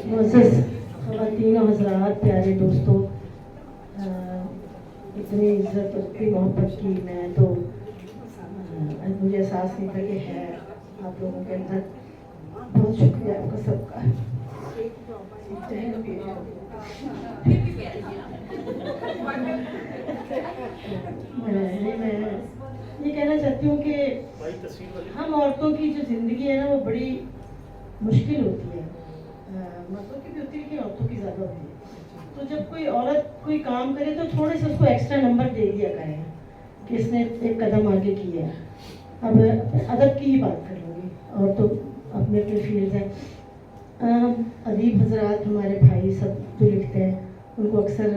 मोअज़्ज़ज़ ख़वातीन और हज़रात, प्यारे दोस्तों, इतनी इज़्ज़त और इतनी मोहब्बत की मैं तो मुझे एहसास नहीं था कि है आप लोगों के अंदर। बहुत शुक्रिया आपका सबका। मैं ये कहना चाहती हूँ कि हम औरतों की जो ज़िंदगी है ना वो बड़ी मुश्किल होती है। मर्दों की भी होती है लेकिन औरतों की ज़्यादा होती है। तो जब कोई औरत कोई काम करे तो थोड़े से उसको एक्स्ट्रा नंबर दे दिया करें कि इसने एक कदम आगे किया है। अब अदब की ही बात कर लूँगी, और तो अपने अपने फील्ड हैं। अदीब हजरात, हमारे भाई सब जो लिखते हैं उनको अक्सर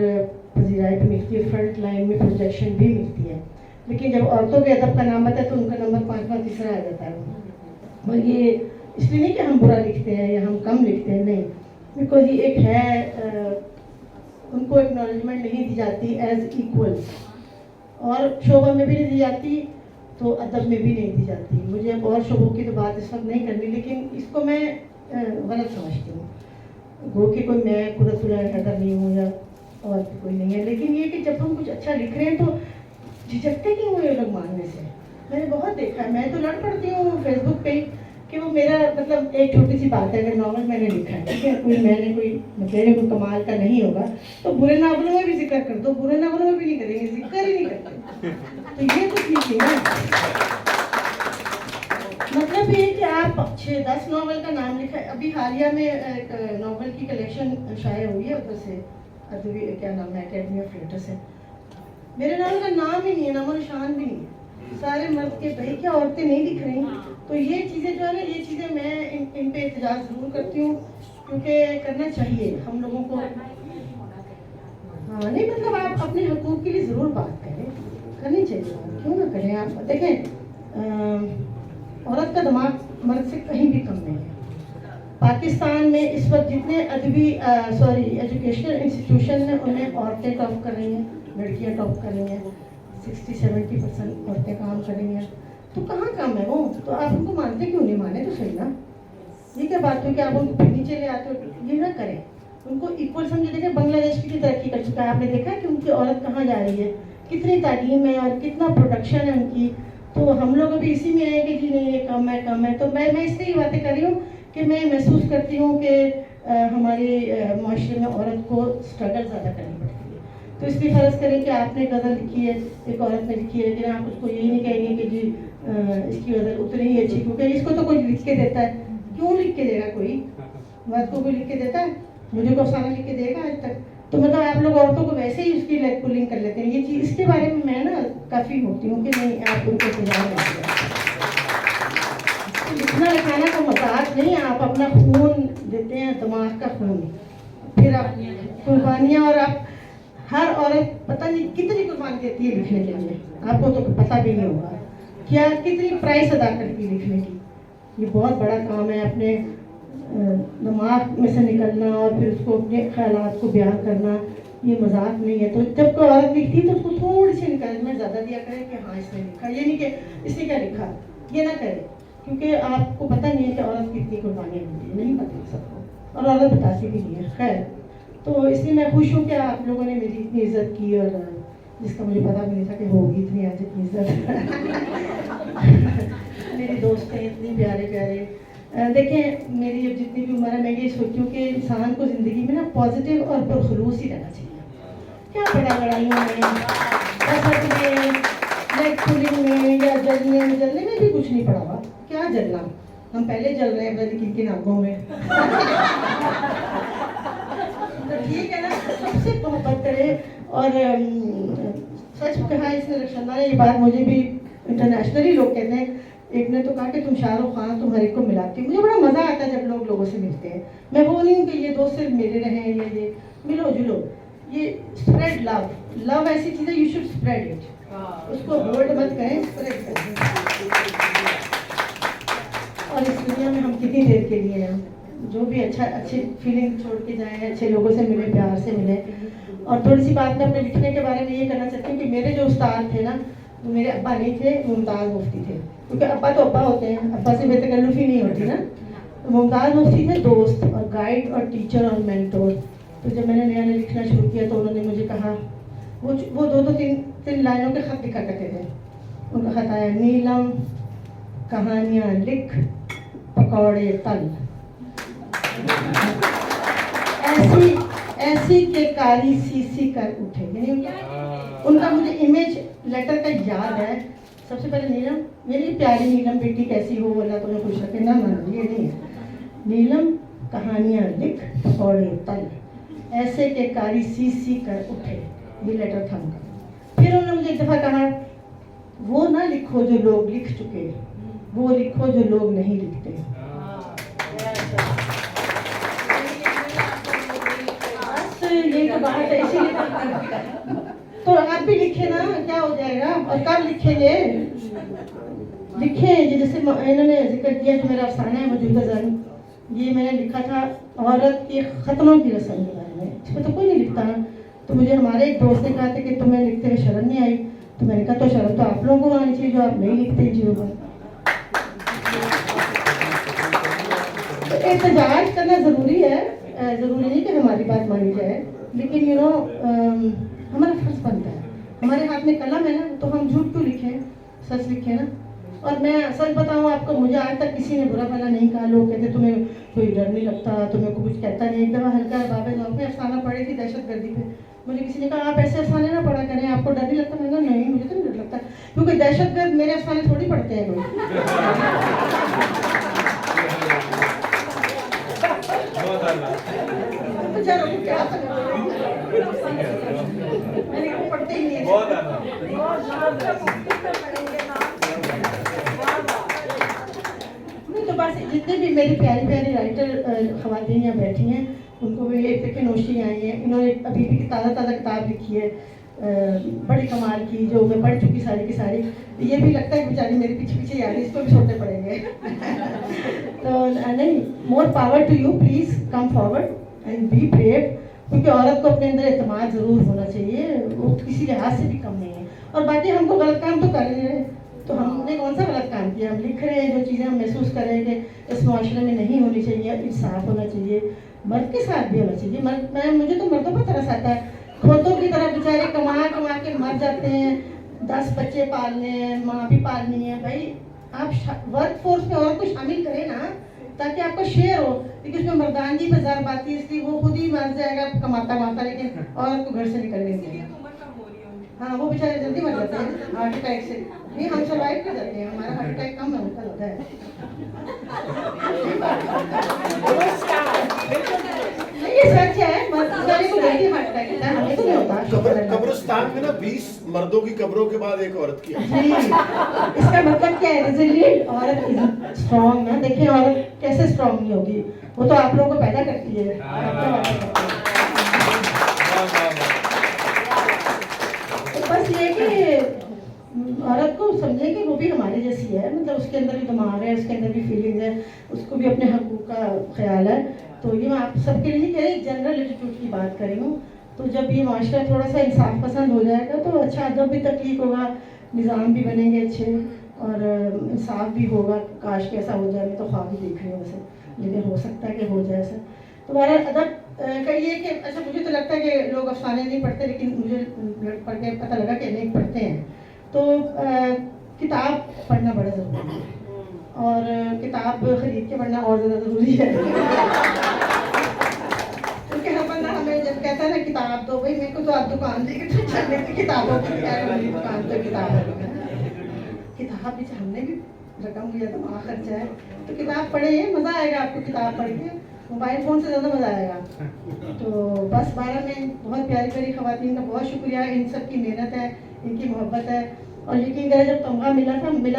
पजीराई भी मिलती है, फ्रंट लाइन में प्रोजेक्शन भी मिलती है, लेकिन जब औरतों के अदब का नाम आता है तो उनका नंबर 5वां तीसरा आ जाता है। और ये इसलिए नहीं कि हम बुरा लिखते हैं या हम कम लिखते हैं, नहीं, बिकॉज ये एक है उनको एक्नॉलेजमेंट नहीं दी जाती एज इक्वल्स, और शोबा में भी नहीं दी जाती तो अदब में भी नहीं दी जाती। मुझे और शोबों की तो बात इस वक्त नहीं करनी, लेकिन इसको मैं गलत समझती हूँ। गो कि कोई मैं कुरतुल हैदर नहीं हूँ या और कोई नहीं है, लेकिन ये कि जब हम कुछ अच्छा लिख रहे हैं तो झिझकते क्यों हुए लोग मानने से। मैंने बहुत देखा है, मैं तो लड़ पड़ती हूँ फेसबुक पे कि वो मेरा मतलब एक छोटी सी बात है, अगर नॉवल मैंने लिखा है, ठीक है, कोई मैंने कोई मेरे कोई कमाल का नहीं होगा तो बुरे नावलों में भी जिक्र कर दो, बुरे नावलों में भी नहीं करेंगे, जिक्र ही नहीं करते। तो ये तो ठीक है ना, मतलब ये कि आप 6-10 नॉवल का नाम लिखा है। अभी हालिया में एक नॉवल की कलेक्शन शाये हुई है उधर से, अदबी क्या नाम है, अकेडमी ऑफ थिएटर से। मेरे नाम का नाम ही नहीं है, नामो निशान भी नहीं है, सारे मर्द के भाई क्या औरतें नहीं लिख रही। तो ये चीज़ें जो है ना, ये चीज़ें मैं इन पे एहतजाज ज़रूर करती हूँ, क्योंकि करना चाहिए हम लोगों को। हाँ नहीं, मतलब आप अपने हकूक़ के लिए ज़रूर बात करें, करनी चाहिए बात, क्यों ना करें। आप देखें, औरत का दिमाग मर्द से कहीं भी कम नहीं है। पाकिस्तान में इस वक्त जितने अदबी एजुकेशनल इंस्टीट्यूशन हैं उनमें औरतें टॉप कर रही हैं, लड़कियां टॉप कर रही हैं, 60-70% औरतें काम कर रही हैं। तो कहाँ कम है वो? तो आप उनको मानते क्यों नहीं? माने तो सही ना। ये क्या बात हुई कि आप उनको नीचे ले आते हो? ये ना करें, उनको इक्वल समझे। देखें बांग्लादेश कितनी तरक्की कर चुका है, आपने देखा है कि उनकी औरत कहाँ जा रही है, कितनी तालीम है और कितना प्रोडक्शन है उनकी। तो हम लोग अभी इसी में हैं कि जी नहीं ये कम है कम है। तो मैं इसलिए ये बातें कर रही हूँ कि मैं महसूस करती हूँ कि हमारे माशरे में औरत को स्ट्रगल ज़्यादा करनी पड़ती है। तो इसलिए फ़र्ज़ करें कि आपने गज़ल लिखी है, एक औरत ने लिखी है, लेकिन आप उसको यही नहीं कहेंगे कि जी इसकी गज़ल उतनी ही अच्छी, क्योंकि इसको तो कोई लिख के देता है। क्यों लिख के देगा कोई? बात को कोई लिख के देता है? मुझे को अफसाना लिख के देगा आज तक? तो मतलब आप लोग औरतों को वैसे ही उसकी लेग पुलिंग कर लेते हैं। ये चीज़, इसके बारे में मैं ना काफ़ी होती हूँ कि नहीं, आप उनको सुझाव देते हैं। लिखना लिखाना का मजाक नहीं, आप अपना खून देते हैं, दिमाग का खून, फिर आप कुर्बानियाँ, और आप हर औरत पता नहीं कितनी कुर्बानी देती है लिखने के लिए, आपको तो पता भी नहीं होगा क्या कितनी प्राइस अदा करती है लिखने की। ये बहुत बड़ा काम है, अपने दिमाग में से निकलना और फिर उसको अपने ख्यालात को बयान करना, ये मजाक नहीं है। तो जब कोई औरत लिखती है तो उसको थोड़ी सी इंकरेजमेंट ज़्यादा दिया करें कि हाँ इसने लिखा, ये नहीं कि इसने क्या लिखा, ये ना करें, क्योंकि आपको पता नहीं है कि औरत कितनी कुर्बानियाँ होती है, नहीं पता सबको, और औरत बताती भी नहीं है। खैर, तो इसलिए मैं खुश हूँ कि आप लोगों ने मेरी इतनी इज्जत की, और जिसका मुझे पता भी नहीं था कि होगी इतनी आज इतनी इज्जत। मेरे दोस्त हैं इतनी प्यारे प्यारे। देखें, मेरी अब जितनी भी उम्र है, मैं ये सोचती हूँ कि इंसान को ज़िंदगी में ना पॉजिटिव और पुरखलूस ही रहना चाहिए। क्या पड़ा लड़ाइयों में, में या जलने में भी कुछ नहीं पड़ा हुआ। क्या जलना, हम पहले जल रहे हैं अपनी किन आंखों में। तो ठीक है ना, सबसे मोहब्बत करें। और सच कहा इसने, रक्षांदा ने ये बात मुझे भी इंटरनेशनली लोग कहते हैं, एक ने तो कहा कि तुम शाहरुख खान तुम हर एक को मिलाती हो। मुझे बड़ा मज़ा आता है जब लोग लोगों से मिलते हैं। मैं वो नहीं हूँ कि ये दोस्त सिर्फ मेरे रहे, ये मिलो जुलो, ये स्प्रेड लव। लव ऐसी चीज़ है, यू शुड स्प्रेड इट, उसको होल्ड मत करें, स्प्रेड करें। और इस दुनिया में हम कितनी देर के लिए हैं, जो भी अच्छी फीलिंग छोड़ के जाएं, अच्छे लोगों से मिले, प्यार से मिले। और थोड़ी सी बात मैं अपने लिखने के बारे में ये करना चाहती हूँ कि मेरे जो उस्ताद थे ना, وہ میرے ابا نہیں تھے, ممتاز مفتی تھے, کیونکہ ابا تو ابا ہوتے ہیں, ابا سے بے تکلفی نہیں ہوتی نا. ممتاز مفتی تھے دوست اور گائیڈ اور ٹیچر اور مینٹور. تو جب میں نے نیا نیا لکھنا شروع کیا تو انہوں نے مجھے کہا, وہ دو تین لائنوں کے خط لکھا کرتے تھے. ان کا خط آیا, نیلم کہانیاں لکھ پکوڑے تل, ایسی کہ کاری سی کر اٹھے. یعنی ان کا مجھے امیج لیٹر کا یاد ہے. سب سے پہلے نیلم, میری پیاری نیلم بیٹی کیسی ہو, اللہ تمہیں خوش رکھے, نہ یہ نہیں ہے. نیلم کہانیاں لکھ پکوڑے تل, ایسے کہ کاری سی کر اٹھے. یہ لیٹر تھا ان کا. پھر انہوں نے مجھے ایک دفعہ کہا, وہ نہ لکھو جو لوگ لکھ چکے, وہ لکھو جو لوگ نہیں لکھتے. یہ تو بات ہے, اسی لیے تو آپ بھی لکھیں نا, کیا ہو جائے گا. اور کب لکھیں گے, لکھیں. جیسے انہوں نے ذکر کیا جو میرا افسانہ ہے موجودہ زن, یہ میں نے لکھا تھا عورت کے ختموں کی رسم کے بارے میں. اس پہ تو کوئی نہیں لکھتا نا. تو مجھے ہمارے ایک دوست نے کہا تھا کہ تمہیں لکھتے ہوئے شرم نہیں آئی. تو میں نے کہا تو شرم تو آپ لوگوں کو آنی چاہیے جو آپ نہیں لکھتے ان چیزوں پر. احتجاج کرنا ضروری ہے, ضروری نہیں کہ ہماری بات مانی جائے, لیکن ہمارا فرض بنتا ہے. ہمارے ہاتھ میں قلم ہے نا, تو ہم جھوٹ کیوں لکھیں, سچ لکھیں نا. اور میں سچ بتاؤں آپ کو, مجھے آج تک کسی نے برا بھلا نہیں کہا. لوگ کہتے تمہیں کوئی ڈر نہیں لگتا, تمہیں کو کچھ کہتا نہیں. ایک دفعہ ہلکا باب نور میں افسانہ پڑھی تھی دہشت گردی پہ, مجھے کسی نے کہا آپ ایسے افسانے نہ پڑھا کریں, آپ کو ڈر نہیں لگتا. میں نے کہا نہیں, مجھے تو نہیں ڈر لگتا, کیونکہ دہشت گرد میرے افسانے تھوڑی پڑھتے ہیں کوئی. تو بس جتنے بھی میری پیاری پیاری رائٹر خواتین یہاں بیٹھی ہیں, ان کو بھی ایک فکر نوشی آئی ہیں. انہوں نے ابھی بھی تازہ کتاب لکھی ہے, بڑی کمال کی, جو میں پڑھ چکی ساری کی ساری. یہ بھی لگتا ہے کہ بیچاری میرے پیچھے یاد ہے, اس کو بھی چھوڑنے پڑیں گے. تو نہیں, more power to you, please come forward and be brave. کیونکہ عورت کو اپنے اندر اعتماد ضرور ہونا چاہیے, وہ کسی لحاظ سے بھی کم نہیں ہے. اور باقی ہم کو غلط کام تو کر رہے ہیں, تو ہم نے کون سا غلط کام کیا. ہم لکھ رہے ہیں جو چیزیں ہم محسوس کر رہے ہیں کہ اس معاشرے میں نہیں ہونی چاہیے. انصاف ہونا چاہیے, مرد کے ساتھ بھی ہونا چاہیے. مجھے تو مردوں پر ترس آتا ہے, کھوتوں کی طرح بیچارے کما کے مر جاتے ہیں. 10 بچے پالنے ہیں, ماں بھی پالنی ہے. بھائی آپ ورک فورس میں عورت کو شامل کریں نا, تاکہ آپ کا شیئر ہو. لیکن اس میں مردانگی پہ ضرب آتی ہے, اس لیے وہ خود ہی مر جائے گا کماتا, لیکن عورت کو گھر سے نکلنے دے گا. ہاں, وہ بیچارے جلدی مر جاتے ہیں ہارٹ اٹیک سے. نہیں, ہم سروائیو کر جاتے ہیں, ہمارا ہارٹ اٹیک کم ہوتا ہے. یہ سچ ہے, قبرستان میں نا 20 مردوں کی قبروں کے بعد ایک عورت کی. جی, اس کا مطلب کیا ہے, ریزیلینٹ عورت اسٹرانگ نا. دیکھیں عورت کیسے اسٹرانگ نہیں ہوگی, وہ تو آپ لوگوں کو پیدا کرتی ہے. بس یہ کہ عورت کو سمجھے کہ وہ بھی ہمارے جیسی ہے, مطلب اس کے اندر بھی دماغ ہے, اس کے اندر بھی فیلنگ ہے, اس کو بھی اپنے حقوق کا خیال ہے. تو یہ میں آپ سب کے لیے نہیں کہہ رہی, جنرل ایٹیٹیوڈ کی بات کر رہی ہوں. تو جب یہ معاشرہ تھوڑا سا انصاف پسند ہو جائے گا تو اچھا ادب بھی تخلیق ہوگا, نظام بھی بنیں گے اچھے, اور انصاف بھی ہوگا. کاش کہ ایسا ہو جائے, میں تو خواب بھی دیکھ رہی ہوں ویسے, لیکن ہو سکتا ہے کہ ہو جائے ایسا. تو بہرحال ادب کا یہ کہ اچھا, مجھے تو لگتا ہے کہ لوگ افسانے نہیں پڑھتے, لیکن مجھے پڑھ کے پتہ لگا کہ نہیں پڑھتے ہیں. تو کتاب پڑھنا بڑا ضروری ہے, اور کتاب خرید کے پڑھنا اور زیادہ ضروری ہے. کیونکہ ہر بندہ ہمیں جب کہتا ہے نا کتاب دو, بھائی میرے کو تو آپ دکان دے کے چلنے کی کتابوں کی دکان تو کتاب ہے. کتاب بھی ہم نے بھی رقم لیا تو وہاں خرچہ ہے, تو کتاب پڑھیں, مزہ آئے گا آپ کو کتاب پڑھ کے. موبائل فون سے زیادہ مزہ آئے گا. تو بس 12 میں بہت پیاری پیاری خواتین کا بہت شکریہ. ان سب کی محنت ہے, ان کی محبت ہے. اور یقین کریں جب تمغہ ملا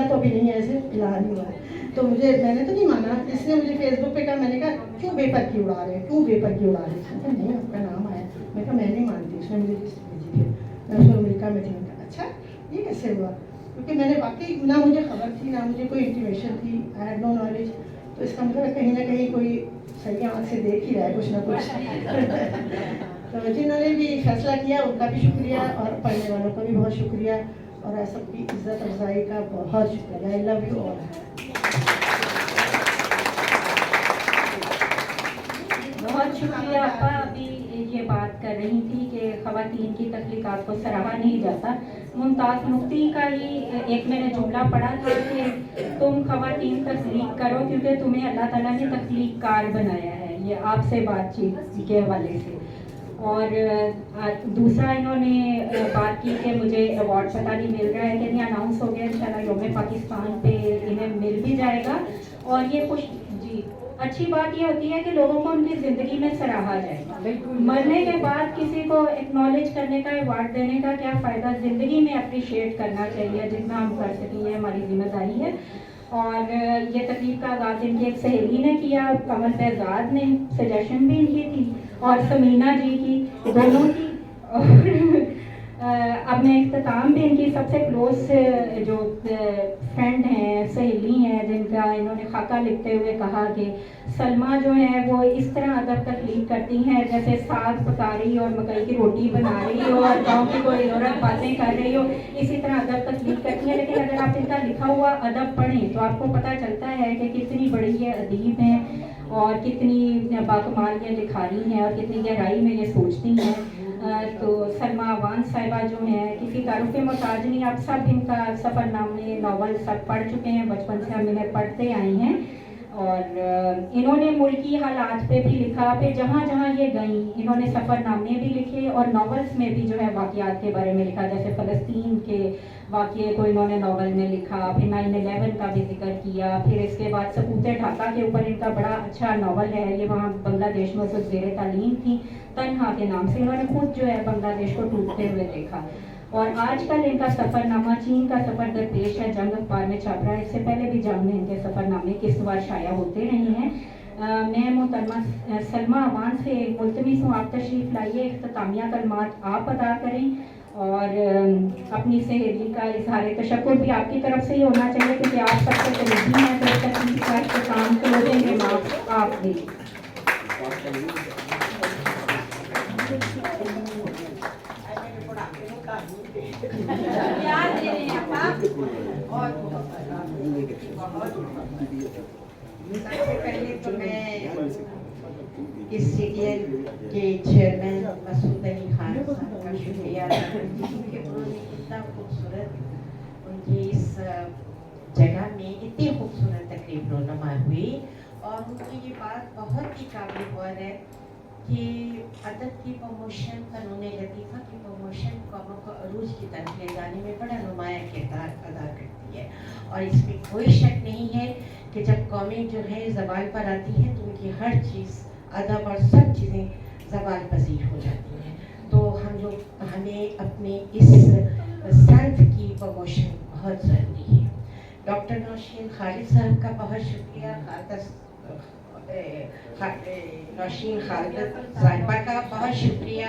تو ابھی نہیں ہے, ایسے فی الحال ہی ہوا ہے. تو میں نے تو نہیں مانا. اس نے مجھے فیس بک پہ کہا, میں نے کہا کیوں بے پر کی اڑا رہے ہیں, کیوں بے پر کی اڑا رہے ہیں. نہیں, آپ کا نام آیا. میں کہا میں نہیں مانتی. اس نے مجھے لسٹ بھیجی تھی, میں اس کو امریکہ میں تھی. میں کہا اچھا یہ کیسے ہوا, کیونکہ میں نے واقعی نہ مجھے خبر تھی, نہ مجھے کوئی انٹیمیشن تھی. I had no knowledge. تو اس کا مطلب کہیں نہ کہیں کوئی صحیح آنکھ سے دیکھ ہی رہا ہے کچھ نہ کچھ. تو جنہوں نے بھی فیصلہ کیا ان کا بھی شکریہ, اور پڑھنے والوں کا بھی بہت شکریہ. اور آپ سب کی عزت افزائی کا بہت شکریہ. I love you all. بہت شکریہ آپا. ابھی یہ بات کر رہی تھی کہ خواتین کی تخلیقات کو سراہا نہیں جاتا. ممتاز مفتی کا ہی ایک میں نے جملہ پڑھا تھا کہ تم خواتین تخلیق کرو کیونکہ تمہیں اللہ تعالیٰ نے تخلیق کار بنایا ہے. یہ آپ سے بات چیت کے حوالے سے. اور دوسرا انہوں نے بات کی کہ مجھے ایوارڈ پتہ نہیں مل رہا ہے کہ نہیں اناؤنس ہو گیا انشاءاللہ یوم پاکستان پہ انہیں مل بھی جائے گا. اور یہ خوش جی اچھی بات یہ ہوتی ہے کہ لوگوں کو ان کی زندگی میں سراہا جائے. مرنے کے بعد کسی کو ایکنالج کرنے کا ایوارڈ دینے کا کیا فائدہ, زندگی میں اپریشیٹ کرنا چاہیے جتنا ہم کر سکیں, یہ ہماری ذمہ داری ہے. اور یہ تقریب کا آغاز ان کی ایک سہیلی نے کیا, قمر بہزاد نے سجیشن بھی ان کی تھی اور سمینہ جی کی, دونوں کی. اور اب میں اختتام بھی ان کی سب سے کلوز جو فرینڈ ہیں, سہیلی ہیں, جن کا انہوں نے خاکہ لکھتے ہوئے کہا کہ سلمہ جو ہیں وہ اس طرح ادب تخلیق کرتی ہیں جیسے ساگ پکا رہی اور مکئی کی روٹی بنا رہی ہو اور گاؤں کی کوئی عورت باتیں کر رہی ہو, اسی طرح ادب تخلیق کرتی ہیں. لیکن اگر آپ ان کا لکھا ہوا ادب پڑھیں تو آپ کو پتہ چلتا ہے کہ کتنی بڑی یہ ادیب ہیں اور کتنی باکمال یہ لکھاری ہیں اور کتنی گہرائی میں یہ سوچتی ہیں. تو سلمہ اوان صاحبہ جو ہیں کسی تعارف کے محتاج نہیں, آپ سب ان کا سفر نامے ناول سب پڑھ چکے ہیں, بچپن سے ہم انہیں پڑھتے آئے ہیں. اور انہوں نے ملکی حالات پہ بھی لکھا, پھر جہاں جہاں یہ گئیں انہوں نے سفر نامے بھی لکھے اور ناولز میں بھی جو ہے واقعات کے بارے میں لکھا, جیسے فلسطین کے واقعے کو انہوں نے ناول میں لکھا, پھر 9/11 کا بھی ذکر کیا, پھر اس کے بعد سکوت ڈھاکہ کے اوپر ان کا بڑا اچھا ناول ہے, یہ وہاں بنگلہ دیش میں اس وقت زیر تعلیم تھی, تنہا کے نام سے. انہوں نے خود جو ہے بنگلہ دیش کو ٹوٹتے ہوئے دیکھا. اور آج کل ان کا سفر نامہ چین کا سفر درپیش ہے, جنگ اخبار میں چھپ رہا ہے. اس سے پہلے بھی جنگ میں ان کے سفر نامے قسط وار شائع ہوتے رہے ہیں. میں محترمہ سلمہ اوان سے ملتمس ہوں آپ تشریف لائیے, اختتامیہ کلمات آپ ادا کریں اور اپنی سہیلی کا اظہار تشکر بھی آپ کی طرف سے ہی ہونا چاہیے کیونکہ آپ سب سے قریبی ہیں, تو اس تقریب کا اختتام کلوزنگ ریمارکس آپ دیں. سب سے پہلے تو میں اس سیریل کے چیئرمین مسعود علی خان صاحب کا شکریہ ادا کرتی ہوں کہ انہوں نے اتنا خوبصورت ان کی اس جگہ میں اتنی خوبصورت تقریب رونما ہوئی. اور ان کی یہ بات بہت ہی قابل غور ہے کہ ادب کی پروموشن, فنون لطیفہ کی پروموشن قوموں کو عروج کی طرف لے جانے میں بڑا نمایاں کردار ادا کرتی ہے. اور اس میں کوئی شک نہیں ہے کہ جب قومیں جو ہے زوال پر آتی ہیں تو ان کی ہر چیز ادب اور سب چیزیں زوال پذیر ہو جاتی ہیں. تو ہمیں اپنے اس صنف کی پروموشن بہت ضروری ہے. ڈاکٹر نوشین خالد صاحب کا بہت شکریہ, نوشین خالد صاحبہ کا بہت شکریہ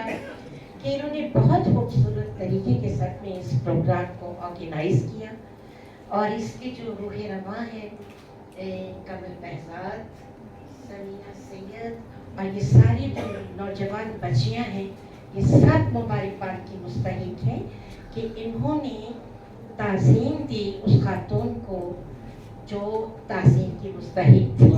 کہ انہوں نے بہت خوبصورت طریقے کے ساتھ میں اس پروگرام کو آرگنائز کیا. اور اس کی جو روح رواں ہے قمر بہزاد, سمینہ سید اور یہ ساری جو نوجوان بچیاں ہیں, یہ سب مبارکباد کی مستحق ہیں کہ انہوں نے تعظیم دی اس خاتون کو جو تعظیم کی مستحق تھی.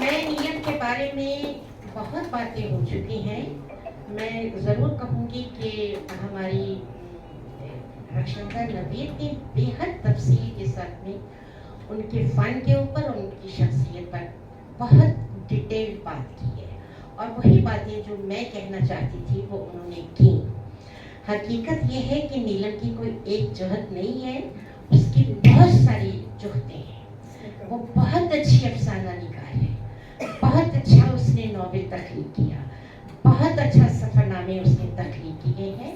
میں نیت کے بارے میں بہت باتیں ہو چکی ہیں. میں ضرور کہوں گی کہ ہماری رخشندہ نوید نے بے حد تفصیل کے ساتھ میں ان کے فن کے اوپر اور ان کی شخصیت پر بہت ڈیٹیل بات کی ہے. اور وہی باتیں جو میں کہنا چاہتی تھی وہ انہوں نے کی. حقیقت یہ ہے کہ نیلم کی کوئی ایک جہت نہیں ہے, اس کی بہت ساری جہتیں ہیں. وہ بہت اچھی افسانہ نگار ہے, بہت اچھا اس نے ناول تخلیق کیا, بہت اچھا سفر نامے اس نے تخلیق کیے ہیں.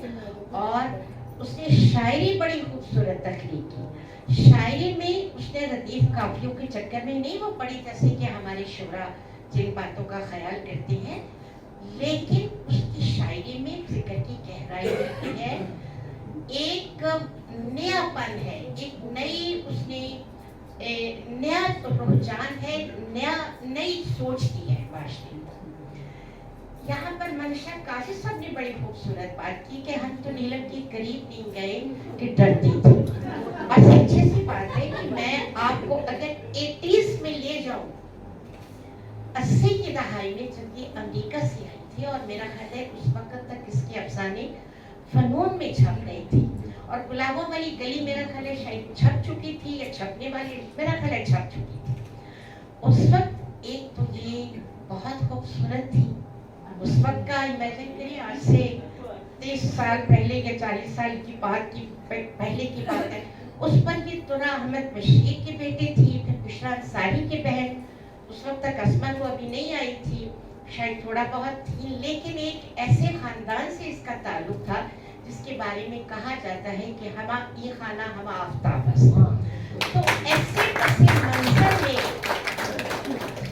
اور اس نے شاعری بڑی خوبصورت تخلیق کی. شاعری میں اس نے ردیف قافیوں کے چکر میں نہیں وہ پڑھی جیسے کہ ہمارے شعراء جن باتوں کا خیال کرتے ہیں, لیکن اس کی شاعری میں فکر کی گہرائی ہوتی ہے, ایک نیا پن ہے, ایک نئی اس نے نیا رجحان ہے, نئی سوچ کی ہے معاشرے. यहाँ पर मंशा काजी साहब ने बड़ी खूबसूरत बात की कि हम तो नीलम के करीब नहीं गए कि डरती थी। और सच्ची सी बात है कि मैं आपको अगर 80s में ले जाऊं, 80 की दहाई में जब ये अमेरिका से आई थी, और मेरा ख्याल है उस वक्त तक इसके अफसाने फनून में छप गई थी, और गुलाबों वाली गली मेरा ख्याल है शायद छप चुकी थी या छपने वाली, मेरा ख्याल है छप चुकी थी। उस वक्त एक तो ये बहुत खूबसूरत थी। उस वक्त का इमेजिन करिए, आज से 30 साल पहले या 40 साल की बात की पहले की बात है। उस पर ये तुरा अहमद मशीक की बेटी थी, फिर बुशरा अंसारी की बहन, उस वक्त तक अस्मा तो अभी नहीं आई थी, शायद थोड़ा बहुत थी, लेकिन एक ऐसे खानदान से इसका ताल्लुक था जिसके बारे में कहा जाता है कि हमा ये खाना हमा आफ्ताब है। तो ऐसे मंजर में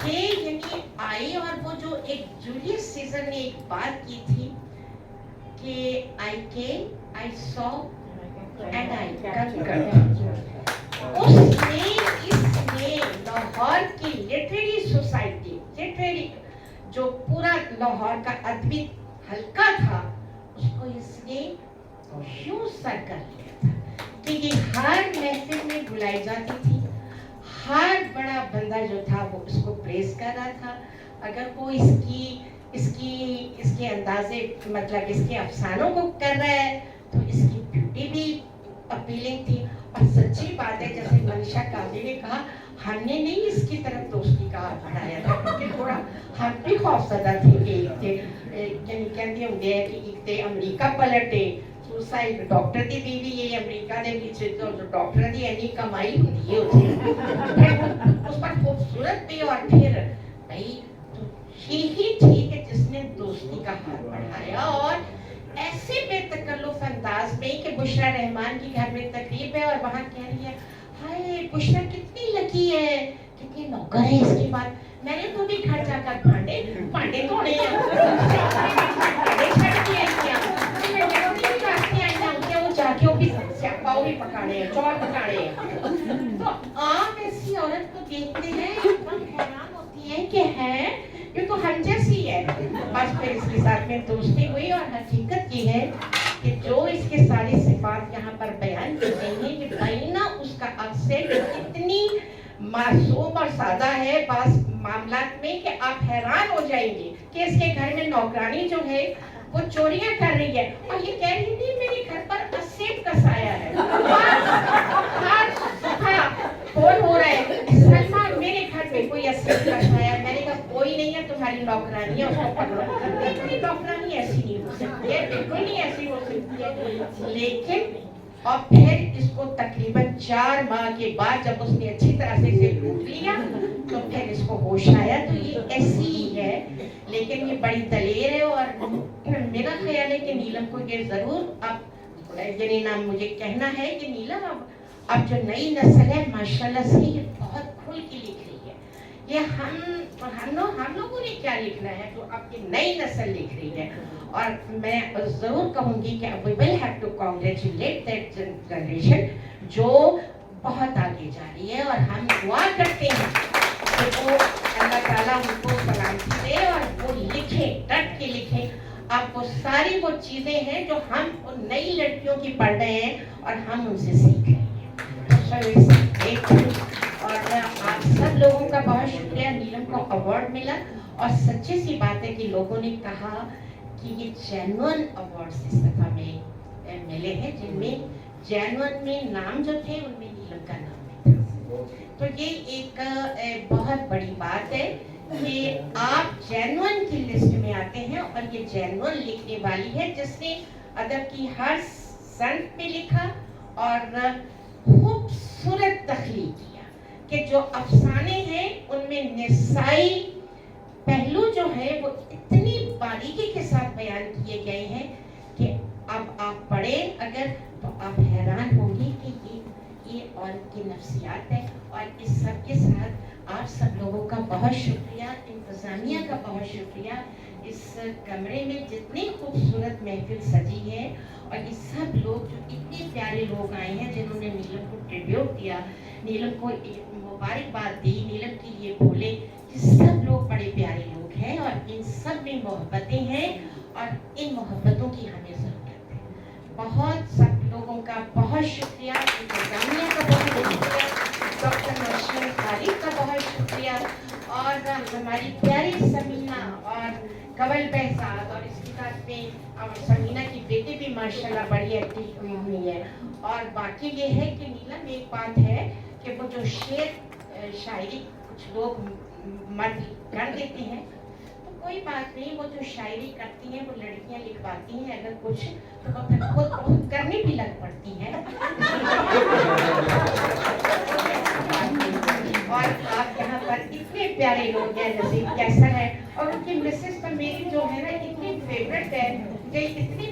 ये यानी आई, और वो जो एक जूलियस सीजर ने एक बात की थी कि I saw and I conquered. उसने इसने लाहौर की लिटरेरी सोसाइटी, लिटरेरी जो पूरा लाहौर का अदबी हल्का था, उसको इसने यूं सर कर लिया था कि ये हर महफिल में बुलाई जाती थी, हर बड़ा बंदा जो था वो उसको प्रेस कर रहा था। अगर वो इसके अंदाजे मतलब इसके अफसानों को कर रहा है तो इसकी ब्यूटी भी अपीलिंग थी। और सच्ची बात है, जैसे मनीषा काजी ने कहा, हमने नहीं इसकी तरफ दोस्ती का हाथ बढ़ाया था, क्योंकि थोड़ा हम भी खौफजदा थे कि कहते होंगे कि एक ते अमेरिका पलटे सुसाइड डॉक्टर दी बीवी ये अमेरिका दे विच तो डॉक्टर दी इतनी कमाई होती है उस पर खूबसूरत भी, और फिर भाई तो यही थी कि जिसने दोस्ती का हाथ बढ़ाया। और ऐसे बेतकल्लुफ अंदाज में कि बुशरा रहमान की घर में तकरीब है और वहाँ कह रही है, हाय बुशरा कितनी लकी है, कितनी नौकर है इसके बाद, मैंने तो भी घर जाकर भांडे धोने हैं, भांडे छड़ के आई हैं, मैं जरूरी भी रास्ते आई हूँ कि वो जाके वो भी पाव भी पकाने हैं, चौल पकाने हैं। तो आप ऐसी औरत को देखते हैं एकदम हैरान होती हैं कि है ये तो हम जैसी है। बस फिर इसके साथ में दोस्ती हुई, और हकीकत ये है कि जो इसके सारी सिफात यहाँ पर बयान की गई है कि बैना उसका अक्सर इतनी मासूम और सादा है बास मामलात में कि आप हैरान हो जाएंगे कि इसके घर में नौकरानी जो है वो चोरियां कर रही है, और ये कह रही थी मेरे घर पर असेब का साया है। फोन हो रहा है, सलमा मेरे घर में कोई असेब का साया है, मैंने कहा कोई नहीं है, तुम्हारी नौकरानी है, उसको पकड़ो। मेरी नौकरानी ऐसी नहीं हो सकती है, बिल्कुल नहीं ऐसी हो सकती है। लेकिन और फिर इसको तकरीबन 4 माह के बाद जब उसने अच्छी तरह से इसे लूट लिया तो फिर इसको होश आया, तो ये ऐसी ही है, लेकिन ये बड़ी दलेर है। और मेरा ख्याल है कि नीलम को ये जरूर अब यानी ना मुझे कहना है कि नीलम अब जो नई नस्ल है माशाल्लाह से ये बहुत खुल के लिख रही है। ये हम लोगों ने क्या लिखना है, तो अब ये नई नस्ल लिख रही है। और मैं जरूर कहूंगी कि we will have to congratulate that generation जो बहुत आगे जा रही है, और हम दुआ करते हैं कि वो अल्लाह ताला उनको सलामती दे और वो लिखे, डट के लिखे। अब वो सारी वो चीजें हैं जो हम उन नई लड़कियों की पढ़ रहे हैं और हम उनसे सीख रहे हैं। और आप सब लोगों का बहुत शुक्रिया, नीलम को अवार्ड मिला, और सच्ची सी बात है कि लोगों ने कहा कि ये जेन्युइन अवार्ड्स इस दफा में मिले हैं, जिनमें जेन्युइन में नाम जो थे उनमें नीलम का नाम भी था। तो ये एक बहुत बड़ी बात है कि आप जेन्युइन की लिस्ट में आते हैं, और ये जेन्युइन लिखने वाली है जिसने अदब की हर संत पे लिखा और खूबसूरत तख्लीक किया कि जो अफसाने हैं उनमें निसाई पहलू जो है वो इतनी बारीकी के साथ बयान किए गए हैं कि अब आप पढ़ें अगर तो आप हैरान होंगे कि ये औरत की नफ्सियात है। और इस सब के साथ आप सब लोगों का बहुत शुक्रिया, इंतज़ामिया का बहुत शुक्रिया। इस कमरे में जितनी खूबसूरत महफिल सजी है, और ये सब लोग जो इतने प्यारे लोग आए हैं जिन्होंने नीलम को ट्रिब्यूट दिया, नीलम को मुबारकबाद दी, नीलम के लिए बोले, ये सब लोग बड़े प्यारे लोग है और इन सब में मोहब्बतें हैं और इन मोहब्बतों की हमें ज़रूरत है। बहुत सब लोगों का बहुत शुक्रिया, इंतजामिया का बहुत शुक्रिया, डॉक्टर नौशीन खालिद का बहुत शुक्रिया और हमारी प्यारी समीना और कवल बहजाद और इसके साथ में और समीना की बेटी भी माशाल्लाह बड़ी एक्टिव हुई है। और बाकी ये है कि नीलम एक बात है कि वो जो शेर शायरी कुछ लोग मर्द कर देते हैं तो कोई बात नहीं, वो जो शायरी करती हैं वो लड़कियां लिखवाती हैं, अगर कुछ तो वो फिर खुद बहुत करने भी लग पड़ती हैं। और आप यहाँ पर इतने प्यारे लोग हैं, नसीब कैसर है और उनकी मिसेस तो मेरी जो है ना इतनी फेवरेट है कि इतनी